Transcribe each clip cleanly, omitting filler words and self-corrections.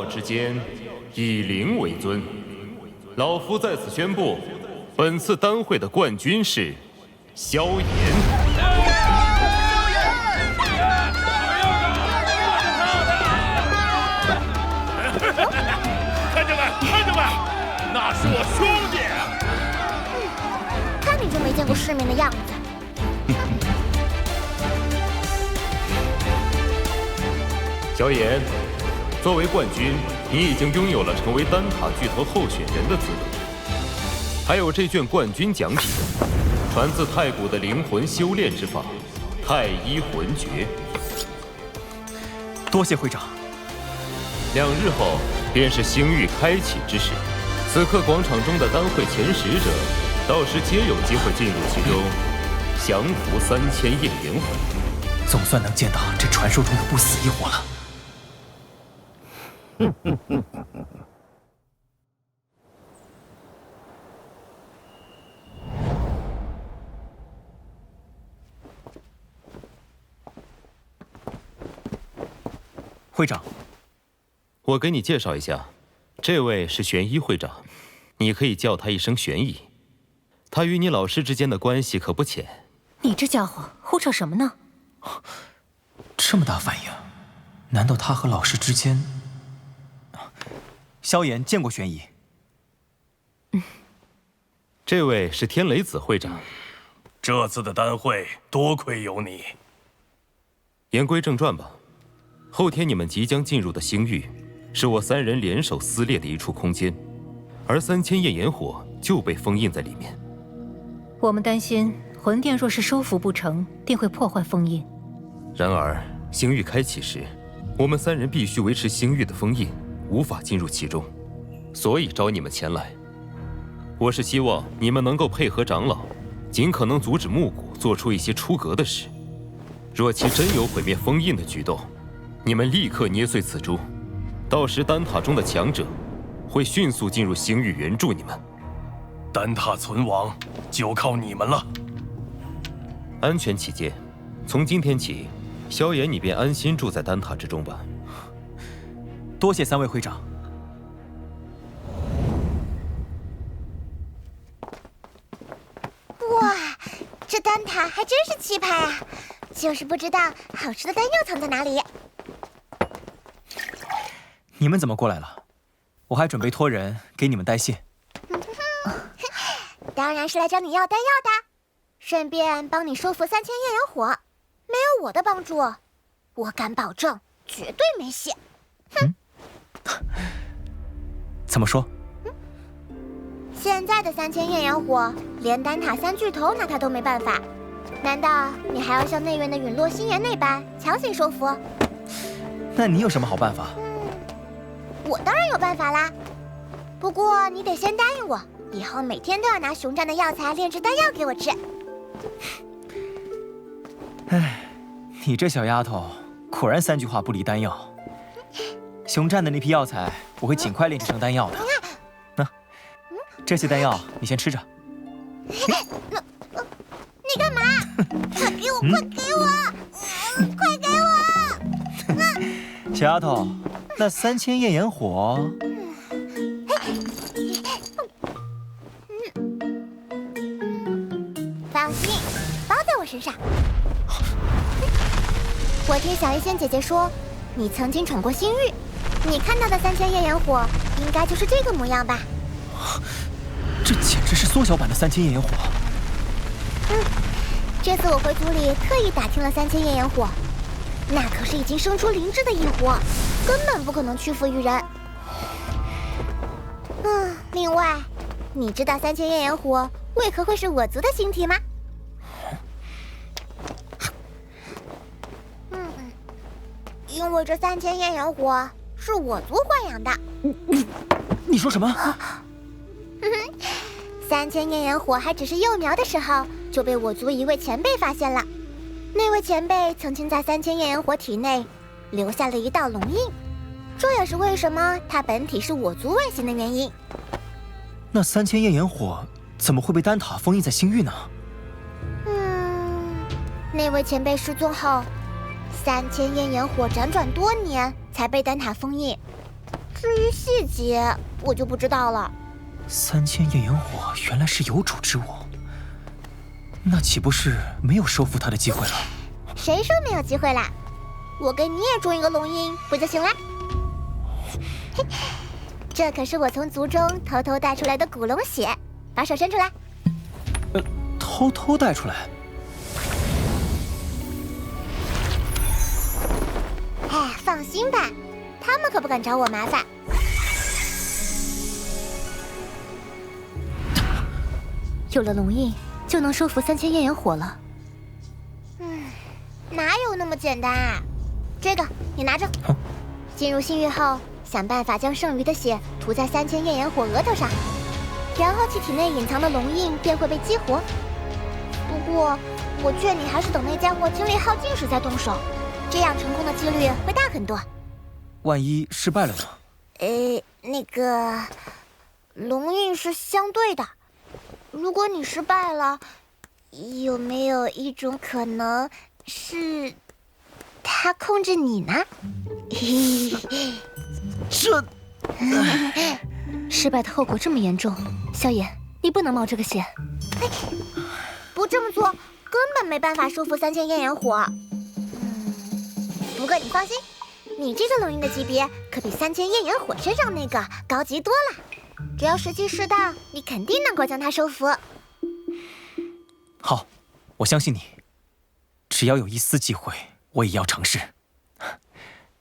之间，以灵为尊。老夫在此宣布，本次丹会的冠军是萧炎。 那是我兄弟。看你就没见过世面的样子。萧炎，作为冠军，你已经拥有了成为丹塔巨头候选人的资格，还有这卷冠军奖品，传自太古的灵魂修炼之法——太一魂诀。多谢会长。2日后便是星域开启之时。 此刻广场中的丹会前10者，到时皆有机会进入其中，降服3000焰炎火。总算能见到这传说中的不死异火了。会长，我给你介绍一下。 这位是玄一会长，你可以叫他一声玄一。他与你老师之间的关系可不浅。你这家伙胡扯什么呢？这么大反应，难道他和老师之间？萧炎见过玄一。这位是天雷子会长。这次的丹会多亏有你。言归正传吧，后天你们即将进入的星域。 是我3人联手撕裂的一处空间，而3000焰炎火就被封印在里面。我们担心魂殿若是收服不成，定会破坏封印。然而星域开启时，我们3人必须维持星域的封印，无法进入其中，所以招你们前来。我是希望你们能够配合长老，尽可能阻止木谷做出一些出格的事。若其真有毁灭封印的举动，你们立刻捏碎此珠。 到时丹塔中的强者会迅速进入星域援助你们，丹塔存亡就靠你们了。安全起见，从今天起，萧炎你便安心住在丹塔之中吧。多谢3位会长。哇，这丹塔还真是气派啊！就是不知道好吃的丹药藏在哪里。 你们怎么过来了？我还准备托人给你们带信。当然是来找你要丹药的，顺便帮你收服3000焰炎火。没有我的帮助，我敢保证绝对没戏。哼！怎么说？现在的3000焰炎火，连丹塔3巨头拿他都没办法，难道你还要像内院的陨落心炎那般强行收服？那你有什么好办法？ 我当然有办法啦，不过你得先答应我，以后每天都要拿熊战的药材炼制丹药给我吃。唉，你这小丫头果然3句话不离丹药。熊战的那批药材我会尽快炼制成丹药的。那，这些丹药你先吃着。你干嘛？快给我！快给我！快给我！小丫头。 那3000焰炎火，放心，包在我身上。我听小医仙姐姐说，你曾经闯过星域，你看到的3000焰炎火，应该就是这个模样吧？这简直是缩小版的3000焰炎火。这次我回族里特意打听了3000焰炎火，那可是已经生出灵智的异火。 根本不可能屈服于人。另外，你知道3000焰炎火为何会是我族的星体吗？因为这3000焰炎火是我族豢养的。你说什么？3000焰炎火还只是幼苗的时候，就被我族一位前辈发现了。那位前辈曾经在3000焰炎火体内。 留下了一道龙印，这也是为什么它本体是我族外形的原因。那3000焰炎火怎么会被丹塔封印在星域呢？那位前辈失踪后，3000焰炎火辗转多年才被丹塔封印。至于细节，我就不知道了。3000焰炎火原来是有主之物，那岂不是没有收服他的机会了？谁说没有机会啦？我给你也种一个龙印，不就行了？嘿，这可是我从族中偷偷带出来的古龙血，把手伸出来。偷偷带出来？哎，放心吧，他们可不敢找我麻烦。有了龙印，就能收服3000焰炎火了。哪有那么简单啊？这个你拿着。进入星域后，想办法将剩余的血涂在3000焰炎火额头上，然后其体内隐藏的龙印便会被激活。不过，我劝你还是等那家伙精力耗尽时再动手，这样成功的几率会大很多。万一失败了呢？那个龙印是相对的，如果你失败了，有没有一种可能是他控制你呢？这失败的后果这么严重，萧炎，你不能冒这个险。不这么做，根本没办法收服3000焰炎火。不过你放心，你这个龙印的级别可比3000焰炎火身上那个高级多了。只要时机适当，你肯定能够将它收服。好，我相信你。只要有一丝机会，我也要尝试。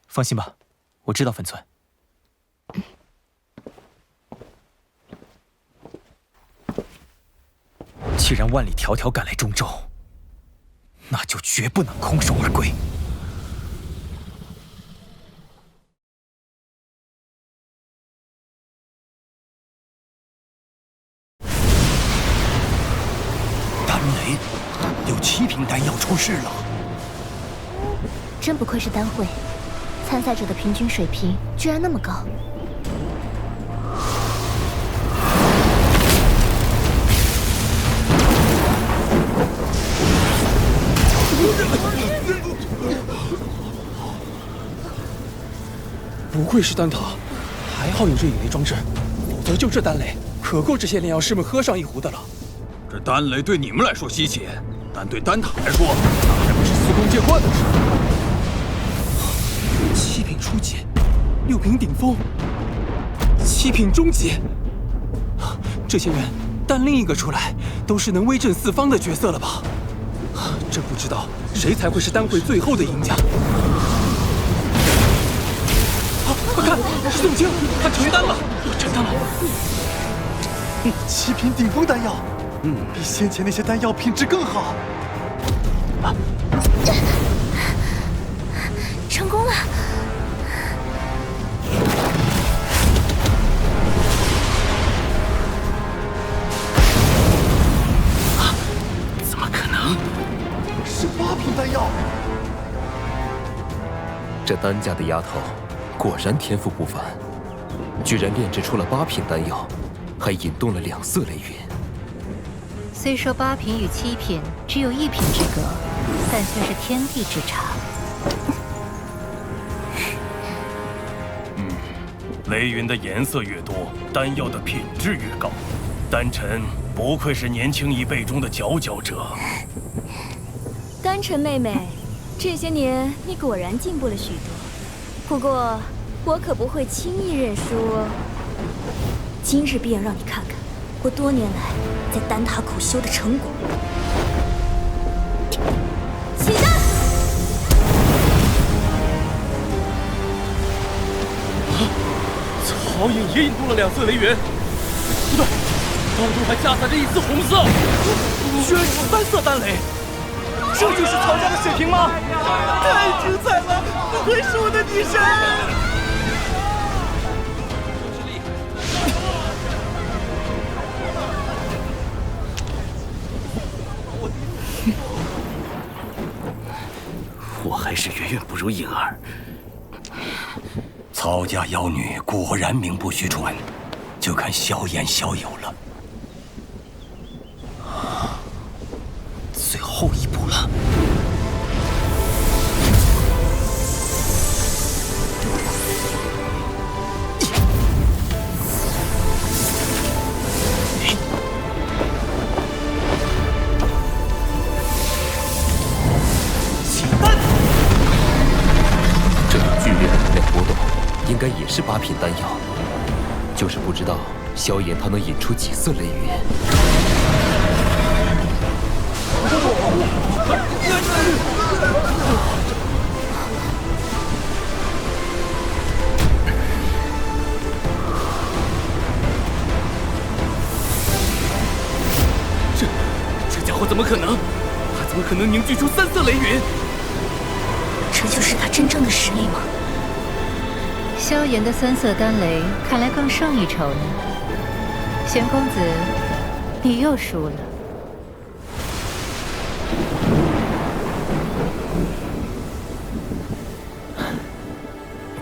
放心吧，我知道分寸。既然万里迢迢赶来中州，那就绝不能空手而归。丹雷，有7瓶丹药出事了。真不愧是丹会，参赛者的平均水平居然那么高。不愧是丹塔，还好有这引雷装置，否则就这丹雷，可够这些炼药师们喝上一壶的了。这丹雷对你们来说稀奇，但对丹塔来说，那还不是司空见惯的事。7品初级，6品顶峰，7品中级，这些人单拎一个出来，都是能威震四方的角色了吧？这不知道谁才会是丹会最后的赢家。快看，是宋清，他成丹了，成丹了。7品顶峰丹药，比先前那些丹药品质更好。成功了！怎么可能？是8品丹药。这丹家的丫头果然天赋不凡，居然炼制出了8品丹药，还引动了2色雷云。虽说8品与7品只有1品之隔，但却是天地之差。雷云的颜色越多，丹药的品质越高。丹晨不愧是年轻一辈中的佼佼者。丹晨妹妹，这些年你果然进步了许多。不过，我可不会轻易认输哦。今日必要让你看看我多年来在丹塔苦修的成果。起身！曹颖也引动了2色雷源，不对，当中还夹杂着一丝红色，居然是3色丹雷，这就是曹家的水平吗？太精彩了，不愧是我的女神！我还是远远不如颖儿。曹家妖女果然名不虚传，就看萧炎萧友了。最后一步了。是8品丹药，就是不知道萧炎他能引出几色雷云。这家伙怎么可能？他怎么可能凝聚出3色雷云？这就是他真正的实力吗？萧炎的3色丹雷看来更胜一筹呢。玄公子，你又输了。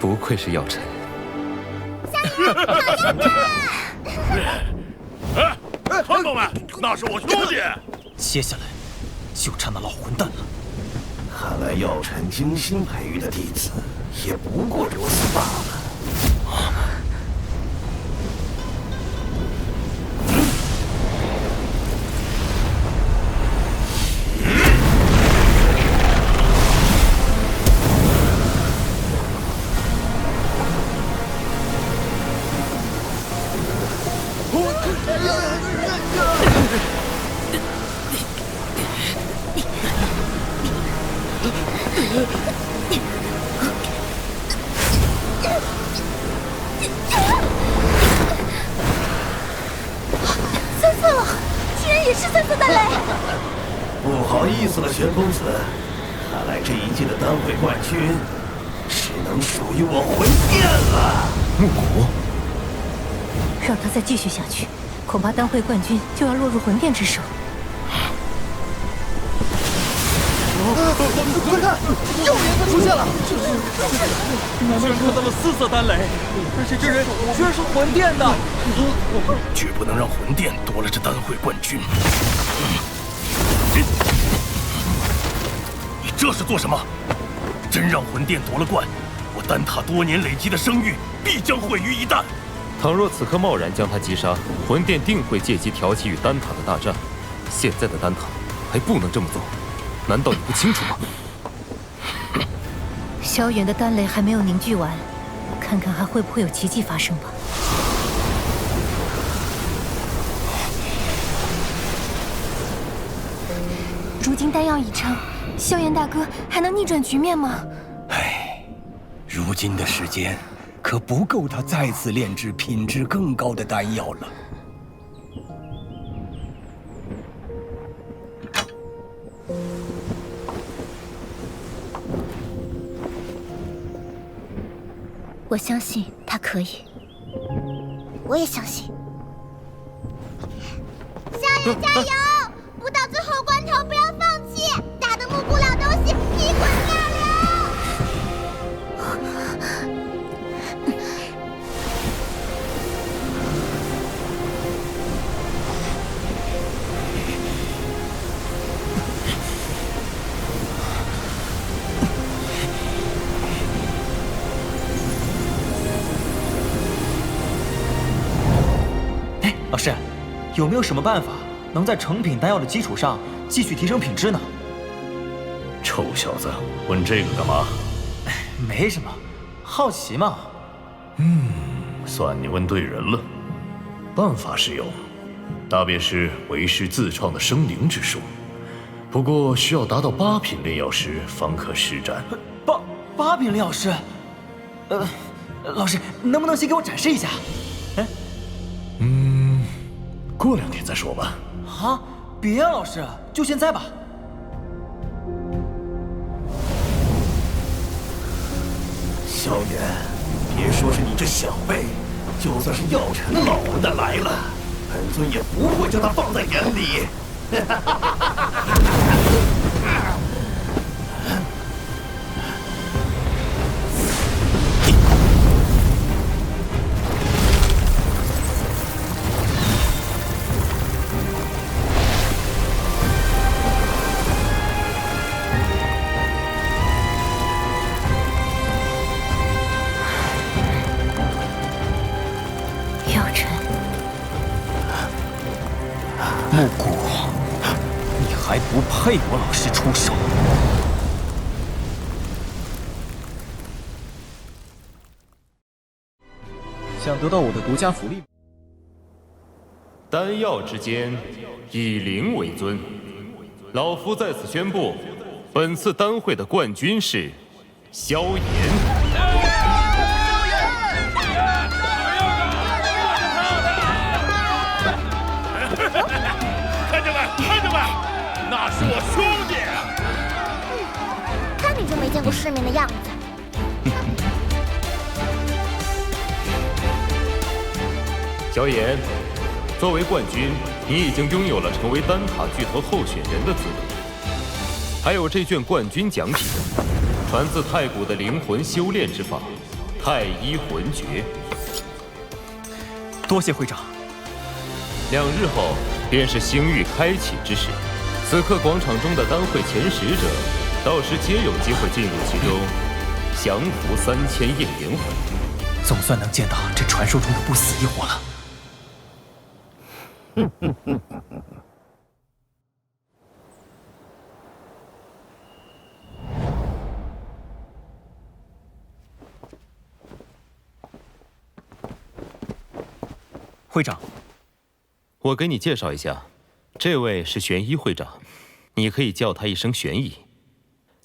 不愧是药尘。哎，同胞们，那是我兄弟。接下来就差那老混蛋了。看来药尘精心培育的弟子，也不过如此罢了。3色了，居然也是3色丹雷！不好意思了，玄公子，看来这一届的丹会冠军只能属于我魂殿了。木谷，让他再继续下去，恐怕丹会冠军就要落入魂殿之手。快看，又有人出现了！我居然看到了4色丹雷，而且这人居然是魂殿的！绝不能让魂殿夺了这丹会冠军！你这是做什么？真让魂殿夺了冠，我丹塔多年累积的声誉必将毁于一旦。倘若此刻贸然将他击杀，魂殿定会借机挑起与丹塔的大战。现在的丹塔还不能这么做，难道你不清楚吗？萧炎的丹雷还没有凝聚完，看看还会不会有奇迹发生吧。如今丹药已成，萧炎大哥还能逆转局面吗？唉，如今的时间可不够他再次炼制品质更高的丹药了。我相信他可以。我也相信。萧炎加油！不到最后关头不要放弃，打得木谷了东西一滚下流！哎，老师，有没有什么办法能在成品丹药的基础上继续提升品质呢？臭小子，问这个干嘛？没什么，好奇嘛。算你问对人了。办法是有，大便是为师自创的生灵之术，不过需要达到8品炼药师方可施展。八品炼药师？老师能不能先给我展示一下？过2天再说吧。啊，别啊，老师，就现在吧。萧炎，别说是你这小辈，就算是药尘的老混蛋来了，本尊也不会将他放在眼里。木谷，你还不配我老师出手。想得到我的独家福利？丹药之间，以灵为尊。老夫在此宣布，本次丹会的冠军是萧炎。看着没，看着没，那是我兄弟。看你就没见过世面的样子。萧炎，作为冠军，你已经拥有了成为丹塔巨头候选人的资格，还有这卷冠军奖品，传自太古的灵魂修炼之法——太一魂诀。多谢会长。2日后便是星域开启之时，此刻广场中的丹会前10者，到时皆有机会进入其中，降服3000焰炎火。总算能见到这传说中的不死异火了。会长，我给你介绍一下，这位是玄一会长，你可以叫他一声玄一。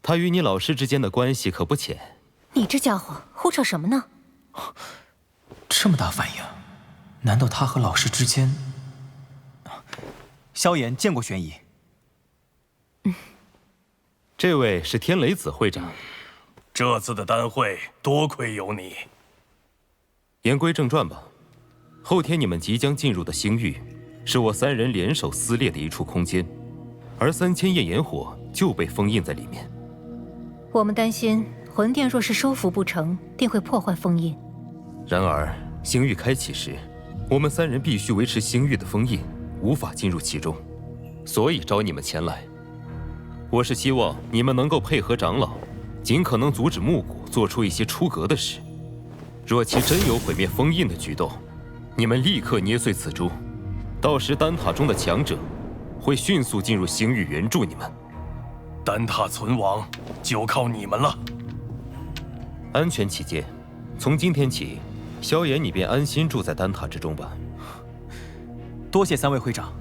他与你老师之间的关系可不浅。你这家伙胡扯什么呢？这么大反应，难道他和老师之间？萧炎见过玄一。这位是天雷子会长。这次的丹会多亏有你。言归正传吧。后天你们即将进入的星域，是我3人联手撕裂的一处空间，而3000焰炎火就被封印在里面。我们担心魂殿若是收服不成，定会破坏封印。然而星域开启时，我们3人必须维持星域的封印，无法进入其中，所以招你们前来。我是希望你们能够配合长老，尽可能阻止木谷做出一些出格的事。若其真有毁灭封印的举动，你们立刻捏碎此珠，到时丹塔中的强者会迅速进入星域援助你们。丹塔存亡就靠你们了。安全起见，从今天起，萧炎你便安心住在丹塔之中吧。多谢3位会长。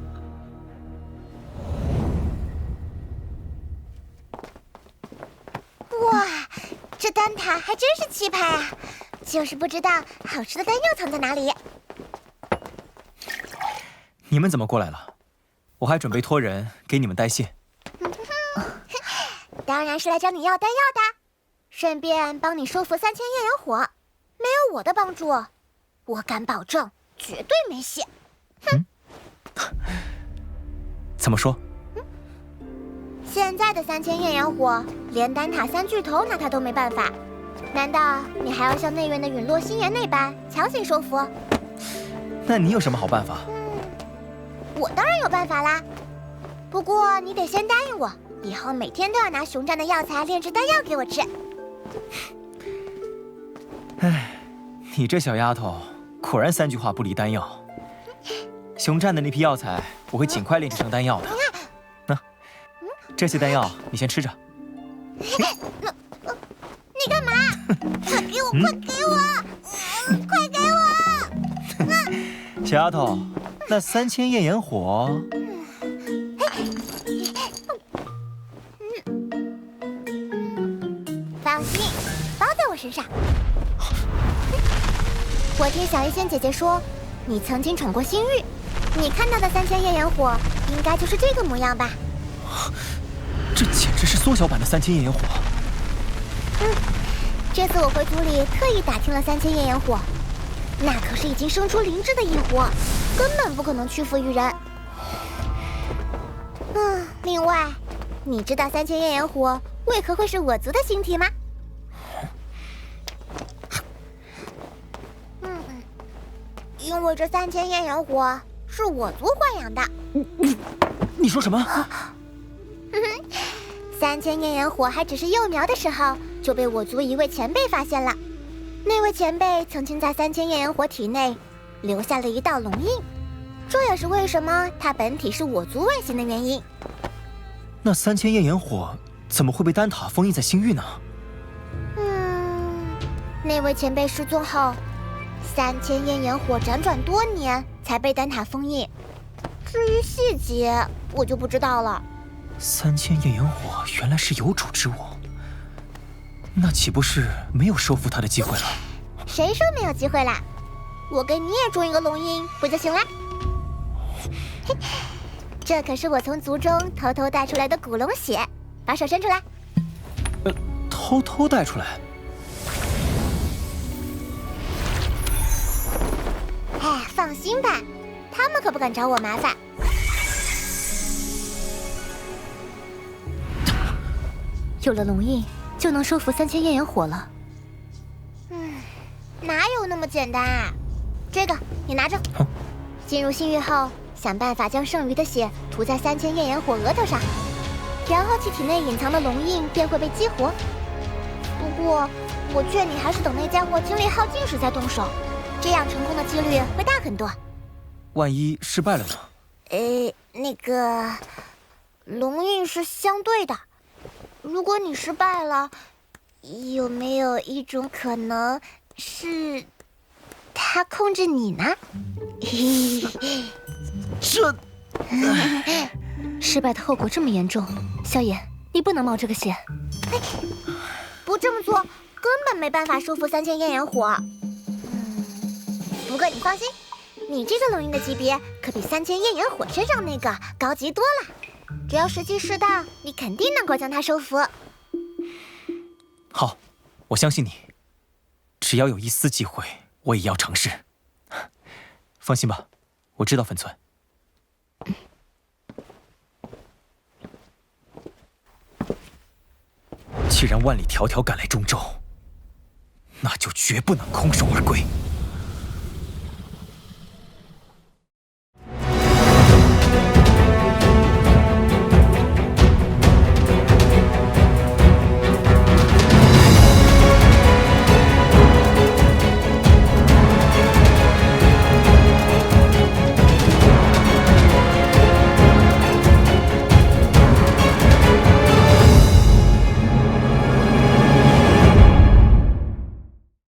哇，这丹塔还真是气派啊！就是不知道好吃的丹药藏在哪里。你们怎么过来了？我还准备托人给你们代谢。当然是来找你要丹药的，顺便帮你收服3000焰炎火。没有我的帮助，我敢保证绝对没戏。哼！怎么说？现在的3000焰炎火，连丹塔3巨头拿他都没办法。难道你还要像内院的陨落心炎那般强行收服？那你有什么好办法？我当然有办法啦，不过你得先答应我，以后每天都要拿熊战的药材炼制丹药给我吃。唉，你这小丫头果然3句话不离丹药。熊战的那批药材我会尽快炼制成丹药的。这些丹药你先吃着。你干嘛？快给我！快给我！快给我！小丫头，那3000焰炎火，放心，包在我身上。我听小医仙姐姐说，你曾经闯过星域，你看到的3000焰炎火，应该就是这个模样吧？这简直是缩小版的3000焰炎火。这次我回族里特意打听了3000焰炎火，那可是已经生出灵智的异火，根本不可能屈服于人。另外，你知道3000焰炎火为何会是我族的星体吗？因为这3000焰炎火是我族豢养的。你说什么？3000焰炎火还只是幼苗的时候，就被我族一位前辈发现了。那位前辈曾经在3000焰炎火体内留下了一道龙印，这也是为什么它本体是我族外形的原因。那3000焰炎火怎么会被丹塔封印在星域呢？那位前辈失踪后， 3000焰炎火辗转多年才被丹塔封印。至于细节，我就不知道了。3000焰炎火原来是有主之物，那岂不是没有收复它的机会了？谁说没有机会啦？我给你也种一个龙印，不就行了？这可是我从族中偷偷带出来的古龙血，把手伸出来。偷偷带出来？哎，放心吧，他们可不敢找我麻烦。有了龙印，就能收服3000焰炎火了。哪有那么简单啊？这个你拿着。进入星域后，想办法将剩余的血涂在3000焰炎火额头上，然后其体内隐藏的龙印便会被激活。不过，我劝你还是等那家伙精力耗尽时再动手，这样成功的几率会大很多。万一失败了呢？那个龙印是相对的，如果你失败了，有没有一种可能是他控制你呢？这失败的后果这么严重，萧炎，你不能冒这个险。不这么做，根本没办法收服3000焰炎火。不过你放心，你这个龙印的级别可比3000焰炎火身上那个高级多了。只要时机适当，你肯定能够将它收服。好，我相信你。只要有一丝机会，我也要尝试。放心吧，我知道分寸。既然万里迢迢赶来中州，那就绝不能空手而归。